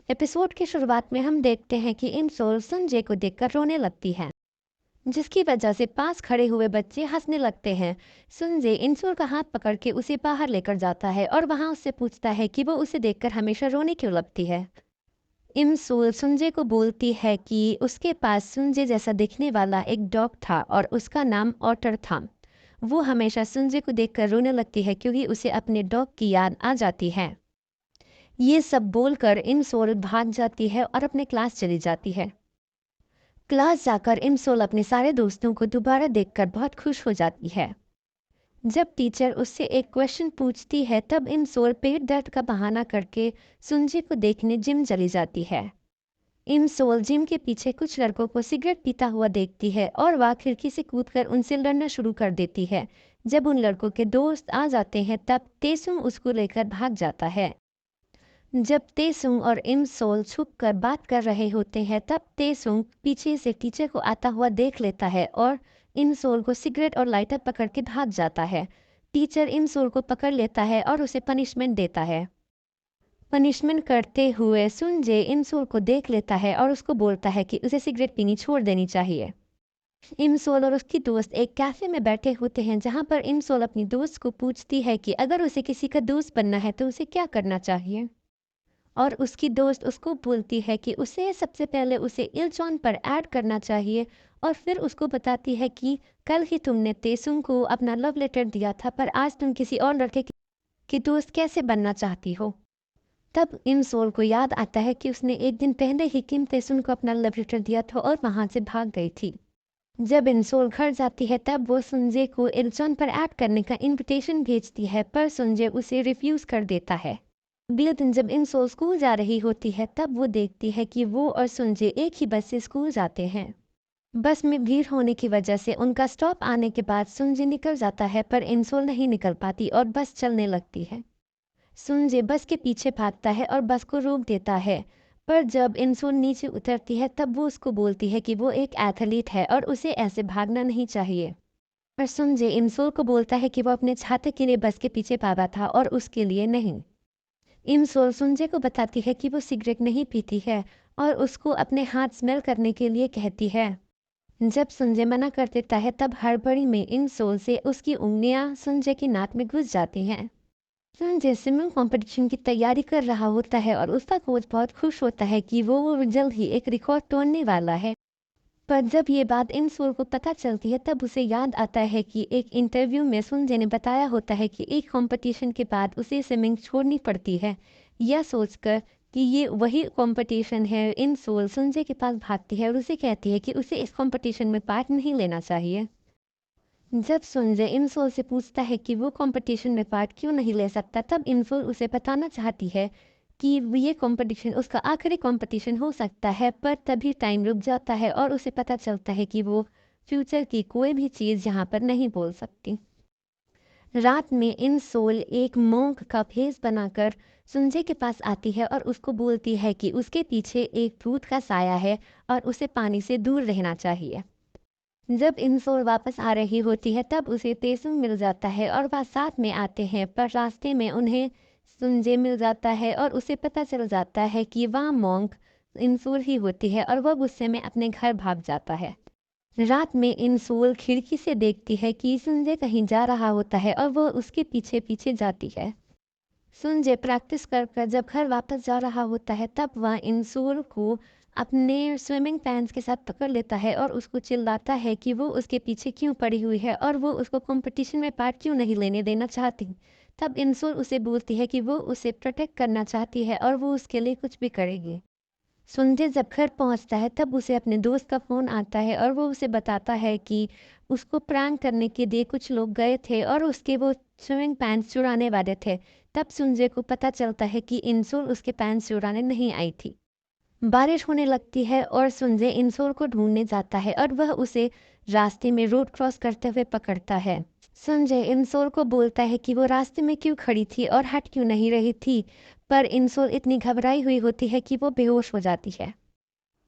Episode की शुरुआत में हम देखते हैं कि इमसोल संजय को देखकर रोने लगती है, जिसकी वजह से पास खड़े हुए बच्चे हंसने लगते हैं। संजय इंसोल का हाथ पकड़ के उसे बाहर लेकर जाता है और वहां उससे पूछता है कि वो उसे देखकर हमेशा रोने क्यों लगती है। इमसोल संजय को बोलती है कि उसके पास संजय जैसा दिखने वाला एक डॉग था और उसका नाम ऑटर था। वो हमेशा संजय को देखकर रोने लगती है क्योंकि उसे अपने डॉग की याद आ जाती है। ये सब बोलकर इमसोल भाग जाती है और अपने क्लास चली जाती है। क्लास जाकर इमसोल अपने सारे दोस्तों को दोबारा देखकर बहुत खुश हो जाती है। जब टीचर उससे एक क्वेश्चन पूछती है तब इमसोल पेट दर्द का बहाना करके सुंजी को देखने जिम चली जाती है। इमसोल जिम के पीछे कुछ लड़कों को सिगरेट पीता हुआ देखती है और वह खिड़की से कूदकर उनसे लड़ना शुरू कर देती है। जब उन लड़कों के दोस्त आ जाते हैं तब तेसुम उसको लेकर भाग जाता है। जब तेसुंग और इमसोल छुपकर बात कर रहे होते हैं तब तेसुंग पीछे से टीचर को आता हुआ देख लेता है और इमसोल को सिगरेट और लाइटर पकड़ के भाग जाता है। टीचर इमसोल को पकड़ लेता है और उसे पनिशमेंट देता है। पनिशमेंट करते हुए सुनजे इमसोल को देख लेता है और उसको बोलता है कि उसे सिगरेट पीनी छोड़ देनी चाहिए। इमसोल और उसकी दोस्त एक कैफे में बैठे होते हैं जहां पर इमसोल अपनी दोस्त को पूछती है कि अगर उसे किसी का दोस्त बनना है तो उसे क्या करना चाहिए। और उसकी दोस्त उसको बोलती है कि उसे सबसे पहले उसे इल्चॉन पर ऐड करना चाहिए और फिर उसको बताती है कि कल ही तुमने तेसुंग को अपना लव लेटर दिया था पर आज तुम किसी और लड़के की दोस्त कैसे बनना चाहती हो। तब इमसोल को याद आता है कि उसने एक दिन पहले ही किम तेसुंग को अपना लव लेटर दिया था और वहां से भाग गई थी। जब इमसोल घर जाती है तब वो सुंजे को इल्चॉन पर ऐड करने का इनविटेशन भेजती है पर सुंजे उसे रिफ्यूज कर देता है। अगले दिन जब इमसोल स्कूल जा रही होती है तब वो देखती है कि वो और सुंजे एक ही बस से स्कूल जाते हैं। बस में भीड़ होने की वजह से उनका स्टॉप आने के बाद सुंजे निकल जाता है पर इमसोल नहीं निकल पाती और बस चलने लगती है। सुंजे बस के पीछे भागता है और बस को रोक देता है, पर जब इमसोल नीचे उतरती है तब वो उसको बोलती है कि वो एक एथलीट है और उसे ऐसे भागना नहीं चाहिए। पर सुंजे इमसोल को बोलता है कि वो अपने छात्र के लिए बस के पीछे भागा था और उसके लिए नहीं। इमसोल सुंजे को बताती है कि वो सिगरेट नहीं पीती है और उसको अपने हाथ स्मेल करने के लिए कहती है। जब सुंजे मना कर देता है तब हड़बड़ी में इमसोल से उसकी उंगलियां सुंजे की नाक में घुस जाती हैं। सुंजे स्विमिंग कंपटीशन की तैयारी कर रहा होता है और उसका कोच बहुत खुश होता है कि वो जल्द ही एक रिकॉर्ड तोड़ने वाला है। पर जब ये बात इमसोल को पता चलती है तब उसे याद आता है कि एक इंटरव्यू में सुंजे ने बताया होता है कि एक कंपटीशन के बाद उसे स्विमिंग छोड़नी पड़ती है। यह सोचकर कि ये वही कंपटीशन है, इमसोल सुंजे के पास भागती है और उसे कहती है कि उसे इस कंपटीशन में पार्ट नहीं लेना चाहिए। जब सुंजे इमसोल से पूछता है कि वो कंपटीशन में पार्ट क्यों नहीं ले सकता तब इमसोल उसे बताना चाहती है कि ये कंपटीशन उसका आखिरी कंपटीशन हो सकता है, पर तभी टाइम रुक जाता है और उसे पता चलता है कि वो फ्यूचर की कोई भी चीज़ यहाँ पर नहीं बोल सकती। रात में इमसोल एक मोंक का भेष बनाकर सुंजे के पास आती है और उसको बोलती है कि उसके पीछे एक भूत का साया है और उसे पानी से दूर रहना चाहिए। जब इमसोल वापस आ रही होती है तब उसे तेसुंग मिल जाता है और वह साथ में आते हैं, पर रास्ते में उन्हें सुंजे मिल जाता है और उसे पता चल जाता है कि वह मोंक इमसोल ही होती है और वह गुस्से में अपने घर भाग जाता है। रात में इमसोल खिड़की से देखती है कि सुंजे कहीं जा रहा होता है और वह उसके पीछे पीछे जाती है। सुंजे प्रैक्टिस कर कर जब घर वापस जा रहा होता है तब वह इमसोल को अपने स्विमिंग पैंट्स के साथ पकड़ लेता है और उसको चिल्लाता है कि वो उसके पीछे क्यों पड़ी हुई है और वो उसको कंपटीशन में पार्ट क्यों नहीं लेने देना चाहती। तब इमसोल उसे बोलती है कि वो उसे प्रोटेक्ट करना चाहती है और वो उसके लिए कुछ भी करेगी। सुंजे जब घर पहुंचता है तब उसे अपने दोस्त का फ़ोन आता है और वो उसे बताता है कि उसको प्रैंक करने के लिए कुछ लोग गए थे और उसके वो स्विमिंग पैंट्स चुराने वाले थे। तब सुंजे को पता चलता है कि इंसोल उसके पैंट्स चुराने नहीं आई थी। बारिश होने लगती है और सुंजे इंसोल को ढूंढने जाता है और वह उसे रास्ते में रोड क्रॉस करते हुए पकड़ता है। संजय इंसोल को बोलता है कि वो रास्ते में क्यों खड़ी थी और हट क्यों नहीं रही थी, पर इंसोल इतनी घबराई हुई होती है कि वो बेहोश हो जाती है।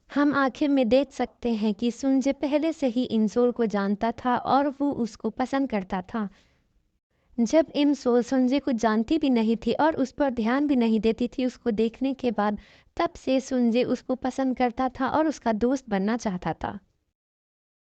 हम आखिर में देख सकते हैं कि सुंजे पहले से ही इंसोल को जानता था और वो उसको पसंद करता था। जब इम सोल सुनजे को जानती भी नहीं थी और उस पर ध्यान भी नहीं देती थी उसको देखने के बाद, तब से सुनजे उसको पसंद करता था और उसका दोस्त बनना चाहता था।